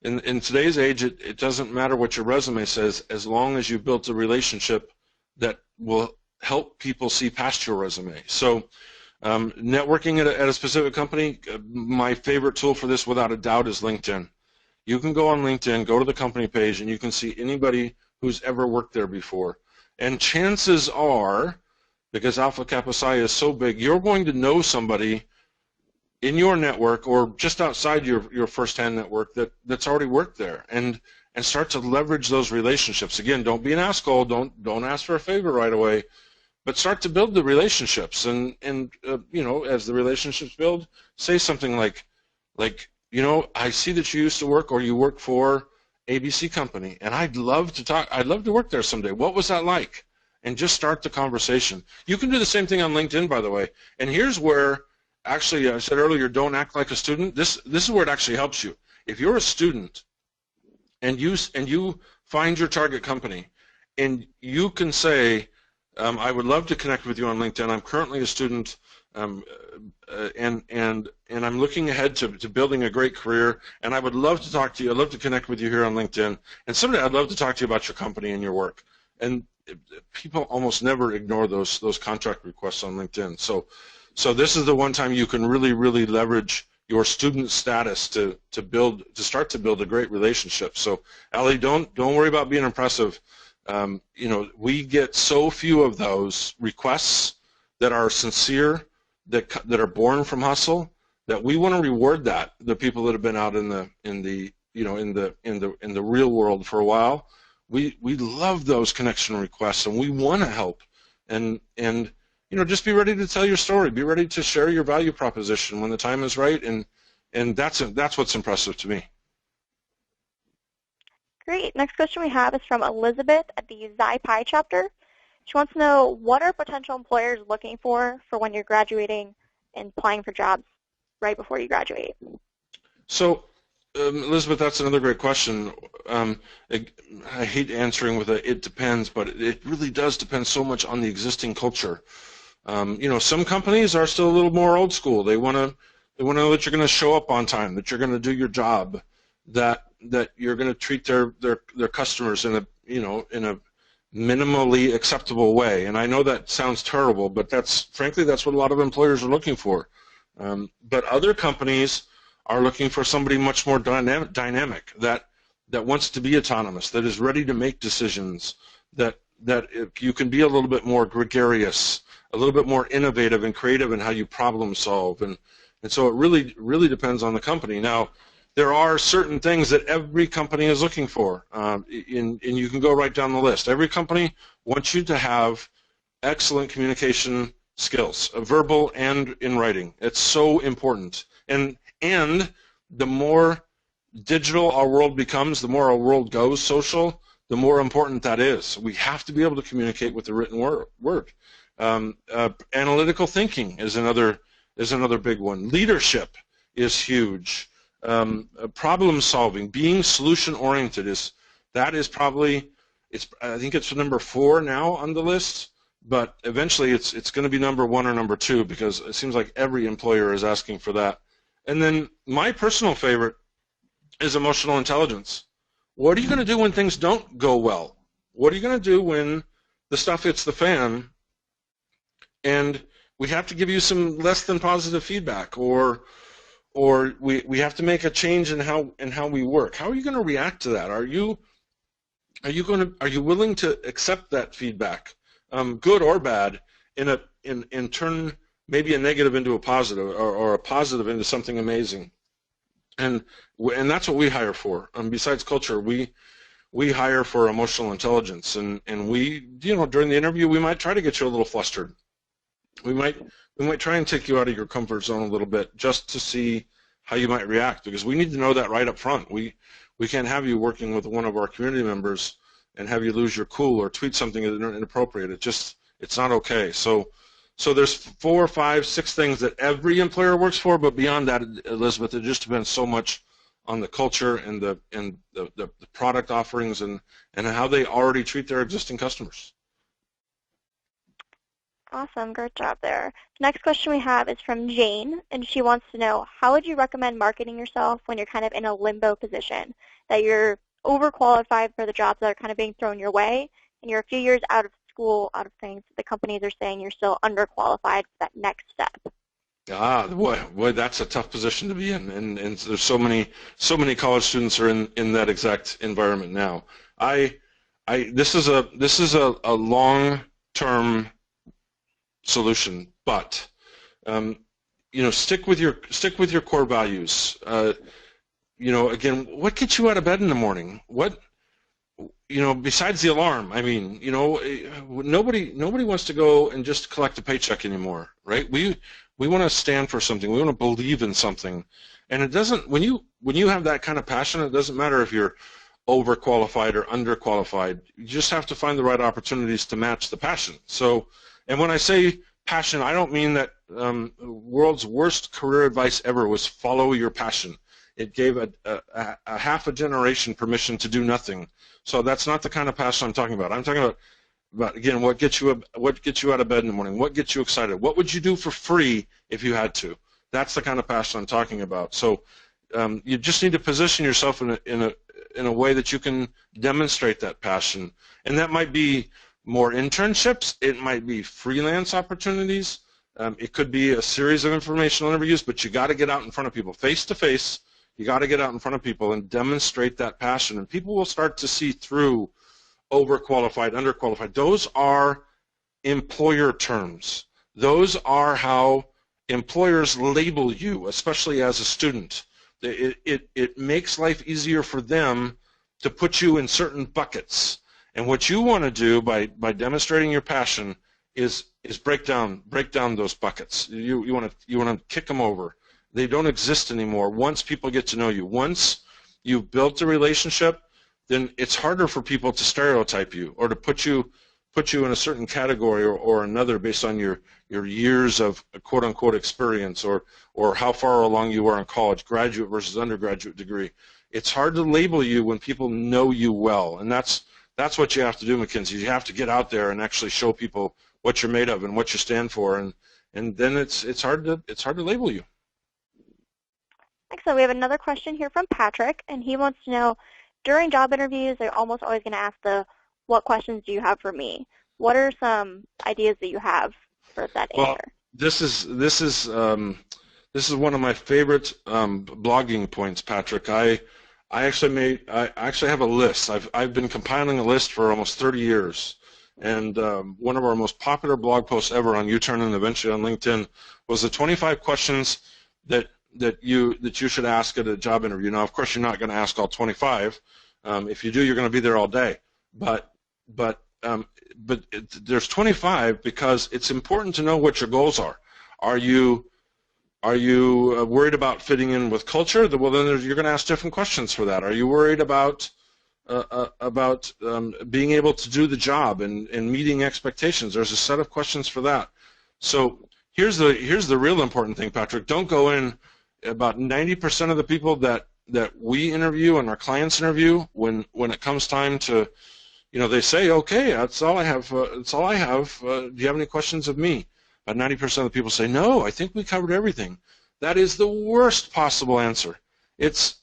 in today's age, it doesn't matter what your resume says as long as you've built a relationship that will help people see past your resume. So networking at a specific company, my favorite tool for this without a doubt is LinkedIn. You can go on LinkedIn, go to the company page, and you can see anybody who's ever worked there before. And chances are, because Alpha Kappa Psi is so big, you're going to know somebody in your network or just outside your first-hand network that's already worked there, and start to leverage those relationships. Again, don't be an asshole. Don't ask for a favor right away, but start to build the relationships. And as the relationships build, say something like, I see that you used to work or you work for ABC company, and I'd love to work there someday. What was that like? And just start the conversation. You can do the same thing on LinkedIn, by the way. And here's where, actually, I said earlier, don't act like a student. This is where it actually helps you. If you're a student and you find your target company, and you can say, I would love to connect with you on LinkedIn. I'm currently a student, and I'm looking ahead to building a great career, and I would love to talk to you. I'd love to connect with you here on LinkedIn, and someday I'd love to talk to you about your company and your work. And people almost never ignore those contract requests on LinkedIn. So this is the one time you can really, really leverage your student status to start to build a great relationship. So, Allie, don't worry about being impressive. We get so few of those requests that are sincere, that are born from hustle, that we want to reward the people that have been out in the real world for a while. We love those connection requests, and we want to help. And just be ready to tell your story. Be ready to share your value proposition when the time is right, and that's what's impressive to me. Great. Next question we have is from Elizabeth at the Xi chapter. She wants to know, what are potential employers looking for when you're graduating and applying for jobs right before you graduate? So, Elizabeth, that's another great question. I hate answering with a "it depends," but it really does depend so much on the existing culture. Some companies are still a little more old school. They want to know that you're going to show up on time, that you're going to do your job, that you're going to treat their customers in a minimally acceptable way. And I know that sounds terrible, but frankly that's what a lot of employers are looking for. But other companies are looking for somebody much more dynamic, that wants to be autonomous, that is ready to make decisions, that you can be a little bit more gregarious, a little bit more innovative and creative in how you problem solve. And so it really depends on the company. Now, there are certain things that every company is looking for, and you can go right down the list. Every company wants you to have excellent communication skills, verbal and in writing. It's so important. And the more digital our world becomes, the more our world goes social, the more important that is. We have to be able to communicate with the written word. Analytical thinking is another big one. Leadership is huge. Problem solving, being solution oriented is probably, I think it's number 4 now on the list, but eventually it's going to be number 1 or number 2, because it seems like every employer is asking for that. And then my personal favorite is emotional intelligence. What are you going to do when things don't go well? What are you going to do when the stuff hits the fan and we have to give you some less than positive feedback, or we have to make a change in how we work? How are you going to react to that? Are you willing to accept that feedback, good or bad, in turn maybe a negative into a positive, or a positive into something amazing? And that's what we hire for. Besides culture, we hire for emotional intelligence, and we, during the interview, we might try to get you a little flustered. We might try and take you out of your comfort zone a little bit, just to see how you might react, because we need to know that right up front. We can't have you working with one of our community members and have you lose your cool or tweet something inappropriate. It's not okay. So there's 4, 5, 6 things that every employer works for, but beyond that, Elizabeth, it just depends so much on the culture and the product offerings and how they already treat their existing customers. Awesome, great job there. The next question we have is from Jane, and she wants to know, how would you recommend marketing yourself when you're kind of in a limbo position, that you're overqualified for the jobs that are kind of being thrown your way, and you're a few years out of school, out of things the companies are saying you're still underqualified for that next step? Boy, that's a tough position to be in, and there's so many college students are in that exact environment now. This is a long-term solution, but stick with your core values. Again, what gets you out of bed in the morning? What, besides the alarm? I mean, nobody wants to go and just collect a paycheck anymore, right? We want to stand for something. We want to believe in something, and it doesn't. When you have that kind of passion, it doesn't matter if you're overqualified or underqualified. You just have to find the right opportunities to match the passion. So. And when I say passion, I don't mean that world's worst career advice ever was follow your passion. It gave a half a generation permission to do nothing. So that's not the kind of passion I'm talking about. I'm talking about again, what gets you out of bed in the morning? What gets you excited? What would you do for free if you had to? That's the kind of passion I'm talking about. So you just need to position yourself in a way that you can demonstrate that passion, and that might be more internships, it might be freelance opportunities, it could be a series of informational interviews, but you got to get out in front of people face to face. You got to get out in front of people and demonstrate that passion, and people will start to see through overqualified, underqualified. Those are employer terms. Those are how employers label you, especially as a student. It makes life easier for them to put you in certain buckets. And what you want to do by demonstrating your passion is break down those buckets. You want to kick them over. They don't exist anymore. Once people get to know you, once you've built a relationship, then it's harder for people to stereotype you or to put you in a certain category or another based on your years of quote unquote experience or how far along you are in college, graduate versus undergraduate degree. It's hard to label you when people know you well, and that's what you have to do, Mackenzie. You have to get out there and actually show people what you're made of and what you stand for, and then it's hard to label you. Excellent. We have another question here from Patrick, and he wants to know, during job interviews, they're almost always going to ask what questions do you have for me? What are some ideas that you have for that Well, answer? this is one of my favorite blogging points, Patrick. I actually have a list. I've been compiling a list for almost 30 years, and one of our most popular blog posts ever on U-Turn and eventually on LinkedIn was the 25 questions that you should ask at a job interview. Now, of course, you're not going to ask all 25. If you do, you're going to be there all day. But there's 25 because it's important to know what your goals are. Are you worried about fitting in with culture? Well, then you're going to ask different questions for that. Are you worried about being able to do the job and meeting expectations? There's a set of questions for that. So here's the real important thing, Patrick. Don't go in. About 90% of the people that we interview and our clients interview, when it comes time to, they say, okay, that's all I have. That's all I have. Do you have any questions of me? About 90% of the people say, no, I think we covered everything. That is the worst possible answer. It's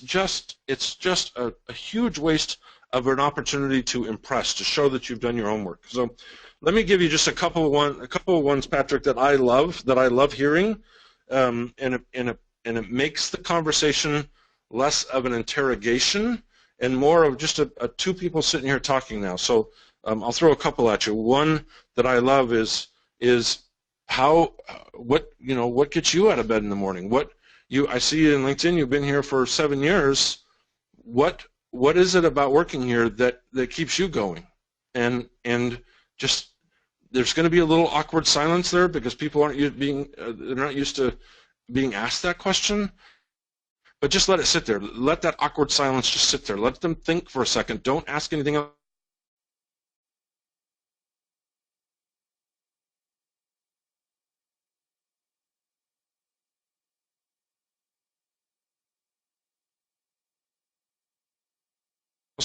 just a huge waste of an opportunity to impress, to show that you've done your homework. So let me give you just a couple of ones, Patrick, that I love hearing. And it makes the conversation less of an interrogation and more of just two people sitting here talking now. So I'll throw a couple at you. One that I love is what gets you out of bed in the morning? I see you in LinkedIn. You've been here for 7 years. What is it about working here that keeps you going? And just there's going to be a little awkward silence there because people they're not used to being asked that question. But just let it sit there. Let that awkward silence just sit there. Let them think for a second. Don't ask anything else.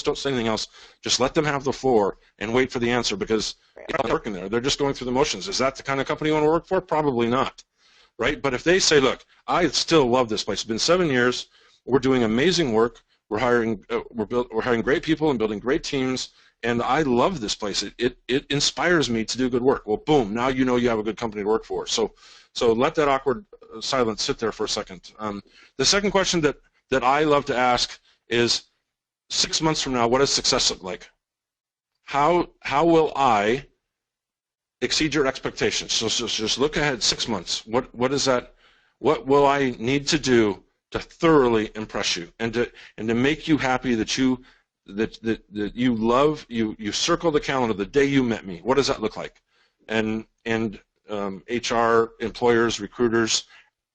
Don't say anything else. Just let them have the floor and wait for the answer because they're not working there. They're just going through the motions. Is that the kind of company you want to work for? Probably not, right? But if they say, look, I still love this place. It's been 7 years. We're doing amazing work. We're hiring great people and building great teams, and I love this place. It inspires me to do good work. Well, boom, now you know you have a good company to work for. So let that awkward silence sit there for a second. The second question that I love to ask is, 6 months from now, what does success look like? How will I exceed your expectations? So just look ahead 6 months. What is that? What will I need to do to thoroughly impress you and to make you happy that you circle the calendar the day you met me? What does that look like? And HR, employers, recruiters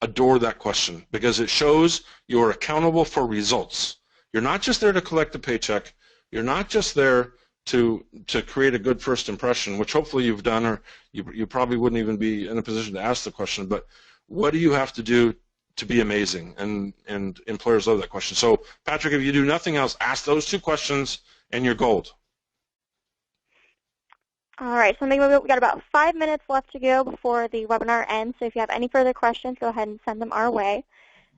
adore that question because it shows you're accountable for results. You're not just there to collect a paycheck. You're not just there to create a good first impression, which hopefully you've done, or you probably wouldn't even be in a position to ask the question. But what do you have to do to be amazing? And employers love that question. So, Patrick, if you do nothing else, ask those two questions, and you're gold. All right, so we've got about 5 minutes left to go before the webinar ends. So if you have any further questions, go ahead and send them our way.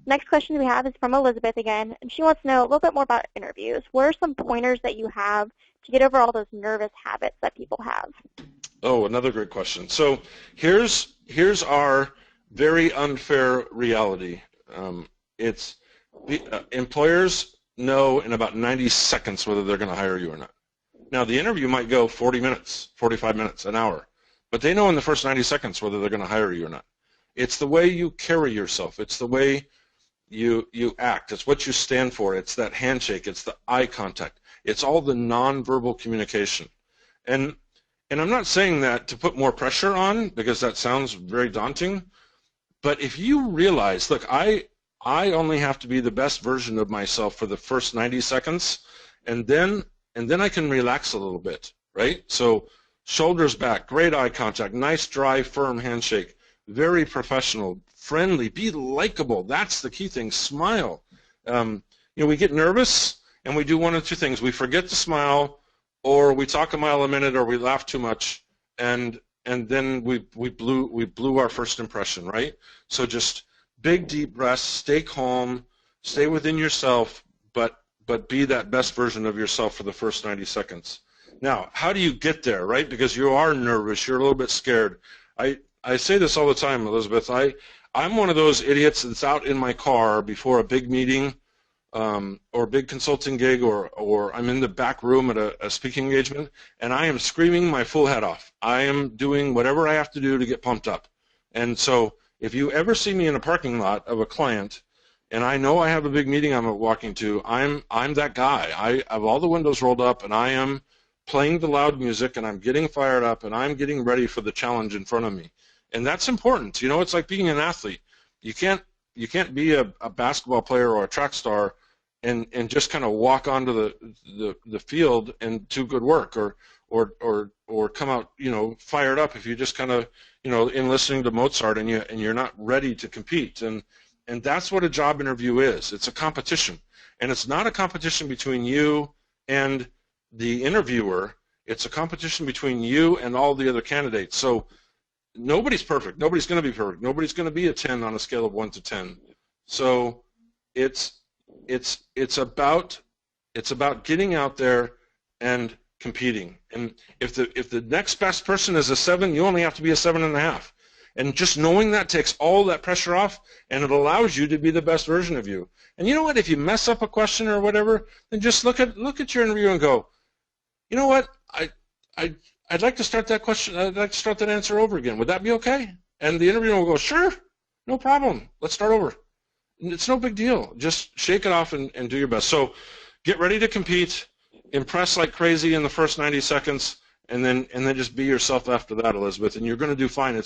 Next question we have is from Elizabeth again, and she wants to know a little bit more about interviews. What are some pointers that you have to get over all those nervous habits that people have? Oh, another great question. So here's our very unfair reality. Employers know in about 90 seconds whether they're going to hire you or not. Now, the interview might go 40 minutes, 45 minutes, an hour, but they know in the first 90 seconds whether they're going to hire you or not. It's the way you carry yourself. It's the way you act. It's what you stand for. It's that handshake. It's the eye contact. It's all the nonverbal communication. And I'm not saying that to put more pressure on because that sounds very daunting, but if you realize, look, I only have to be the best version of myself for the first 90 seconds, and then I can relax a little bit, right? So shoulders back, great eye contact, nice, dry, firm handshake, very professional, friendly, be likable. That's the key thing. Smile. We get nervous and we do one of two things. We forget to smile, or we talk a mile a minute, or we laugh too much, and then we blew our first impression, right? So just big deep breaths, stay calm, stay within yourself, but be that best version of yourself for the first 90 seconds. Now, how do you get there, right? Because you are nervous, you're a little bit scared. I say this all the time, Elizabeth. I'm one of those idiots that's out in my car before a big meeting or a big consulting gig, or I'm in the back room at a speaking engagement, and I am screaming my full head off. I am doing whatever I have to do to get pumped up. And so if you ever see me in a parking lot of a client, and I know I have a big meeting I'm walking to, I'm that guy. I have all the windows rolled up, and I am playing the loud music, and I'm getting fired up, and I'm getting ready for the challenge in front of me. And that's important. You know, it's like being an athlete. You can't be a basketball player or a track star and just kind of walk onto the field and do good work, or come out, you know, fired up if you just kind of, you know, in listening to Mozart and you're not ready to compete. And that's what a job interview is. It's a competition. And it's not a competition between you and the interviewer. It's a competition between you and all the other candidates. So nobody's perfect. Nobody's going to be perfect. Nobody's going to be a 10 on a scale of 1 to 10. So it's about getting out there and competing. And if the next best person is a 7, you only have to be a 7.5. And just knowing that takes all that pressure off, and it allows you to be the best version of you. And you know what? If you mess up a question or whatever, then just look at your interview and go, you know what? I'd like to start that question. I'd like to start that answer over again. Would that be okay? And the interviewer will go, sure, no problem. Let's start over. It's no big deal. Just shake it off and do your best. So get ready to compete, impress like crazy in the first 90 seconds, and then just be yourself after that, Elizabeth, and you're going to do fine.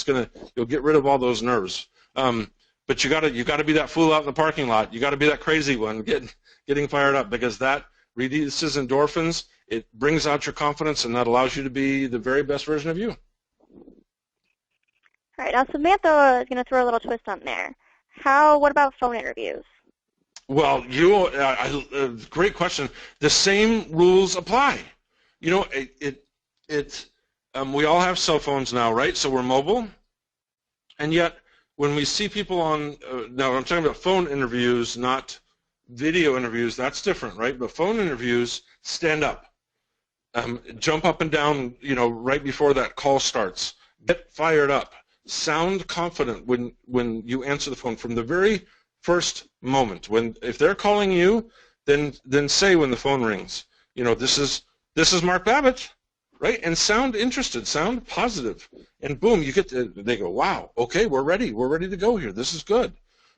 You'll get rid of all those nerves. But you got to be that fool out in the parking lot. You got to be that crazy one getting fired up, because that releases endorphins. It brings out your confidence, and that allows you to be the very best version of you. All right, now Samantha is going to throw a little twist on there. What about phone interviews? Well, great question. The same rules apply. You know, we all have cell phones now, right? So we're mobile, and yet when we see people on, now I'm talking about phone interviews, not video interviews. That's different, right? But phone interviews, stand up, jump up and down, you know, right before that call starts. Get fired up. Sound confident when you answer the phone from the very first moment. If they're calling you, then say when the phone rings, you know, this is Mark Babbitt, right? And sound interested, sound positive, and boom, they go, wow, okay, we're ready to go here. This is good,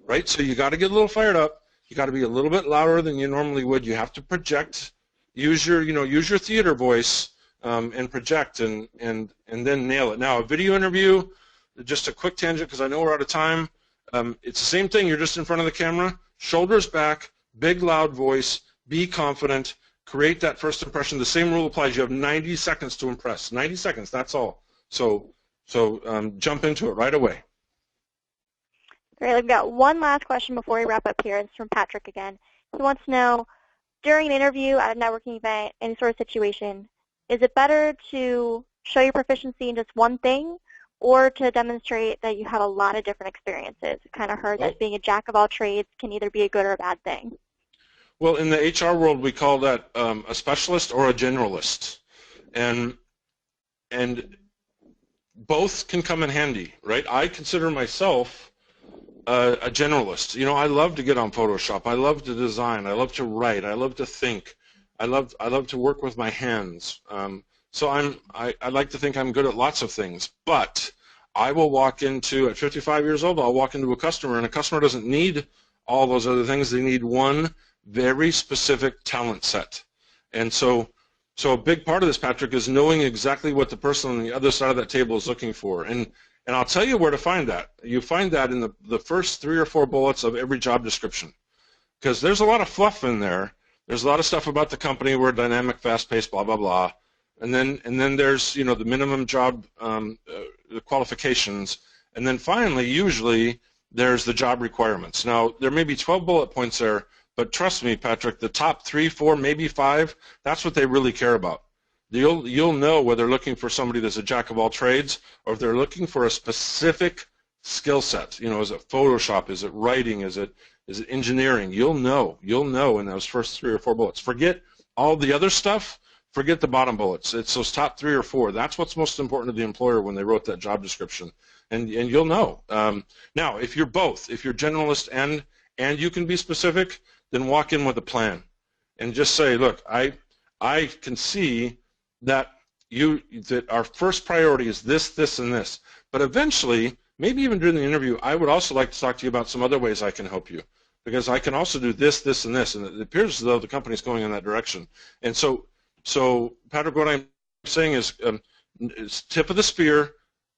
right? So you got to get a little fired up. You got to be a little bit louder than you normally would. You have to project, use your theater voice, and project, and then nail it. Now, a video interview, just a quick tangent because I know we're out of time. It's the same thing. You're just in front of the camera, shoulders back, big loud voice, be confident, create that first impression. The same rule applies. You have 90 seconds to impress. 90 seconds, that's all. So jump into it right away. Great. We've got one last question before we wrap up here. It's from Patrick again. He wants to know, during an interview at a networking event, any sort of situation, is it better to show your proficiency in just one thing, or to demonstrate that you have a lot of different experiences? I kind of heard that being a jack of all trades can either be a good or a bad thing. Well, in the HR world, we call that a specialist or a generalist, and both can come in handy, right? I consider myself a generalist. You know, I love to get on Photoshop. I love to design. I love to write. I love to think. I love to work with my hands. So I like to think I'm good at lots of things, but I will walk into, at 55 years old, I'll walk into a customer, and a customer doesn't need all those other things. They need one very specific talent set. And so a big part of this, Patrick, is knowing exactly what the person on the other side of that table is looking for. And I'll tell you where to find that. You find that in the first 3 or 4 bullets of every job description, because there's a lot of fluff in there. There's a lot of stuff about the company. We're dynamic, fast-paced, blah, blah, blah. And then there's, you know, the minimum job the qualifications, and then finally, usually, there's the job requirements. Now, there may be 12 bullet points there, but trust me, Patrick, the top 3, 4, maybe 5, that's what they really care about. You'll know whether they're looking for somebody that's a jack of all trades or if they're looking for a specific skill set. You know, is it Photoshop? Is it writing? Is it engineering? You'll know in those first 3 or 4 bullets. Forget all the other stuff. Forget the bottom bullets. It's those top 3 or 4. That's what's most important to the employer when they wrote that job description, and you'll know. Now, if you're both, if you're generalist and you can be specific, then walk in with a plan, and just say, look, I can see that our first priority is this, and this, but eventually, maybe even during the interview, I would also like to talk to you about some other ways I can help you, because I can also do this, and this, and it appears as though the company's going in that direction. And so Patrick, what I'm saying is tip of the spear.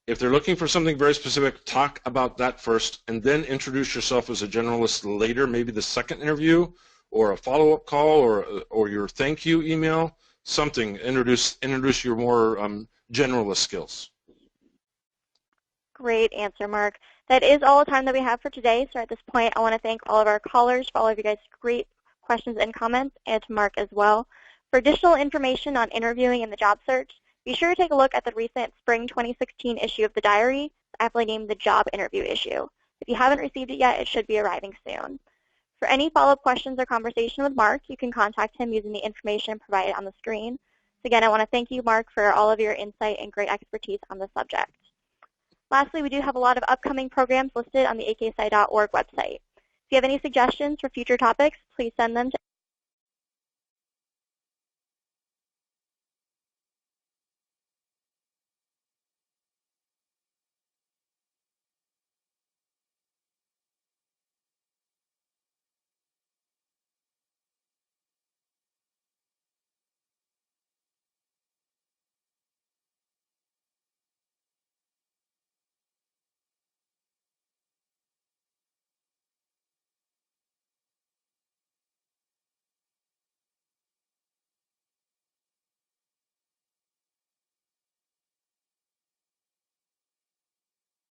If they're looking for something very specific, talk about that first, and then introduce yourself as a generalist later, maybe the second interview, or a follow-up call, or your thank you email, something. Introduce your more generalist skills. Great answer, Mark. That is all the time that we have for today. So at this point, I want to thank all of our callers for all of you guys' great questions and comments, and to Mark as well. For additional information on interviewing in the job search, be sure to take a look at the recent spring 2016 issue of the diary, aptly named the Job Interview Issue. If you haven't received it yet, it should be arriving soon. For any follow-up questions or conversation with Mark, you can contact him using the information provided on the screen. So again, I want to thank you, Mark, for all of your insight and great expertise on the subject. Lastly, we do have a lot of upcoming programs listed on the aksci.org website. If you have any suggestions for future topics, please send them to